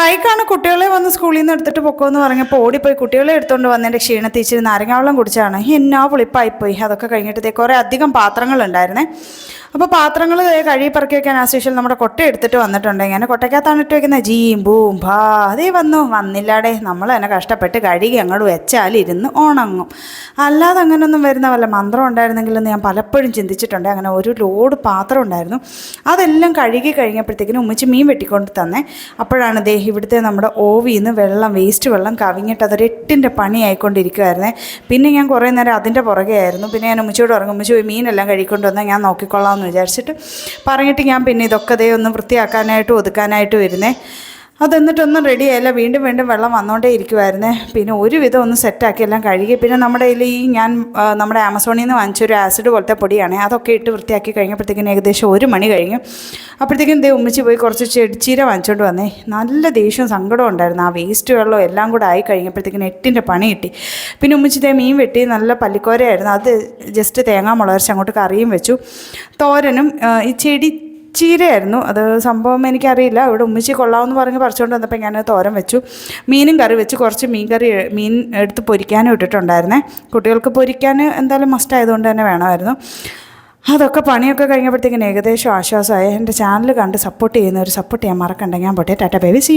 ഷൈക്കാണ് കുട്ടികളെ വന്ന് സ്കൂളിൽ നിന്ന് എടുത്തിട്ട് പൊക്കോന്ന് പറഞ്ഞപ്പോൾ ഓടിപ്പോയി കുട്ടികളെ എടുത്തുകൊണ്ട് വന്നതിൻ്റെ ക്ഷീണത്തിൽ ഇച്ചിരി നാരങ്ങാവെള്ളം കുടിച്ചാണ്. എന്നാ പുളിപ്പായിപ്പോയി. അതൊക്കെ കഴിഞ്ഞിട്ട് കുറേ അധികം പാത്രങ്ങളുണ്ടായിരുന്നേ. അപ്പോൾ പാത്രങ്ങൾ കഴുകി പറക്കി വയ്ക്കാൻ ആസ്യൂഷ്വൽ നമ്മുടെ കൊട്ട എടുത്തിട്ട് വന്നിട്ടുണ്ട്. ഇങ്ങനെ കൊട്ടയ്ക്കകത്താണ് ഇട്ട് വയ്ക്കുന്നത്. ജീം ബൂം ഭാ അതേ വന്നില്ലാടേ. നമ്മൾ തന്നെ കഷ്ടപ്പെട്ട് കഴുകി അങ്ങോട്ട് വെച്ചാൽ ഇരുന്ന് ഉണങ്ങും. അല്ലാതെ അങ്ങനെയൊന്നും വരുന്ന വല്ല മന്ത്രം ഉണ്ടായിരുന്നെങ്കിലെന്ന് ഞാൻ പലപ്പോഴും ചിന്തിച്ചിട്ടുണ്ട്. അങ്ങനെ ഒരു ലോഡ് പാത്രം ഉണ്ടായിരുന്നു. അതെല്ലാം കഴുകി കഴിഞ്ഞപ്പോഴത്തേക്കിനും ഉമ്മച്ചി മീൻ വെട്ടിക്കൊണ്ട് തന്നെ. അപ്പോഴാണ് ഇവിടുത്തെ നമ്മുടെ ഓവിയിൽ നിന്ന് വേസ്റ്റ് വെള്ളം കവിഞ്ഞിട്ട് അതൊരു 8ൻ്റെ പണി ആയിക്കൊണ്ടിരിക്കുമായിരുന്നേ. പിന്നെ ഞാൻ കുറേ നേരം അതിൻ്റെ പുറകെ ആയിരുന്നു. പിന്നെ ഞാൻ ഉമ്മച്ചിയോട് പറഞ്ഞു, ഉമ്മച്ചി പോയി മീനെല്ലാം കഴിക്കൊണ്ട് വന്നാൽ ഞാൻ നോക്കിക്കൊള്ളാം എന്ന് വിചാരിച്ചിട്ട് പറഞ്ഞിട്ട് ഞാൻ പിന്നെ ഇതൊക്കെ ഒന്ന് വൃത്തിയാക്കാനായിട്ടും ഒതുക്കാനായിട്ടും വരുന്നേ. അതെന്നിട്ടൊന്നും റെഡിയായില്ല. വീണ്ടും വെള്ളം വന്നുകൊണ്ടേ ഇരിക്കുമായിരുന്നേ. പിന്നെ ഒരുവിധം ഒന്ന് സെറ്റാക്കി എല്ലാം കഴുകി. പിന്നെ നമ്മുടെ കയ്യിൽ ഞാൻ നമ്മുടെ ആമസോണിൽ നിന്ന് വാങ്ങിച്ചൊരു ആസിഡ് പോലത്തെ പൊടിയാണ്. അതൊക്കെ ഇട്ട് വൃത്തിയാക്കി കഴിഞ്ഞപ്പോഴത്തേക്കിനും ഏകദേശം 1 മണി കഴിഞ്ഞു. അപ്പോഴത്തേക്കും ഉമ്മച്ചി പോയി കുറച്ച് ചെടിച്ചീര വാങ്ങിച്ചുകൊണ്ട് വന്നേ. നല്ല ദേഷ്യവും സങ്കടവും ഉണ്ടായിരുന്നു. ആ വേസ്റ്റ് വെള്ളം എല്ലാം കൂടെ ആയി കഴിഞ്ഞപ്പോഴത്തേക്കിനും 8ൻ്റെ പണി കിട്ടി. പിന്നെ ഉമ്മച്ചി മീൻ വെട്ടി നല്ല പല്ലിക്കോരയായിരുന്നു. അത് ജസ്റ്റ് തേങ്ങാ മുളകരച്ച് അങ്ങോട്ട് കറിയും വെച്ചു. തോരനും ഈ ചീരയായിരുന്നു. അത് സംഭവം എനിക്കറിയില്ല. ഇവിടെ ഉമ്മച്ചി കൊള്ളാമെന്ന് പറഞ്ഞ് പറിച്ചുകൊണ്ട് വന്നപ്പോൾ ഞാൻ തോരൻ വെച്ചു. മീനും കറി വെച്ച്. കുറച്ച് മീൻ എടുത്ത് പൊരിക്കാനും ഇട്ടിട്ടുണ്ടായിരുന്നേ. കുട്ടികൾക്ക് പൊരിക്കാൻ എന്തായാലും മസ്റ്റ് ആയതുകൊണ്ട് തന്നെ വേണമായിരുന്നു. അതൊക്കെ പണിയൊക്കെ കഴിഞ്ഞപ്പോഴത്തേക്കിന് ഏകദേശം ആശ്വാസമായി. എൻ്റെ ചാനൽ കണ്ട് സപ്പോർട്ട് ചെയ്യുന്നവർ സപ്പോർട്ട് ചെയ്യാൻ മറക്കണ്ട. ഞാൻ പോട്ടെ. Tata bye bye, see U.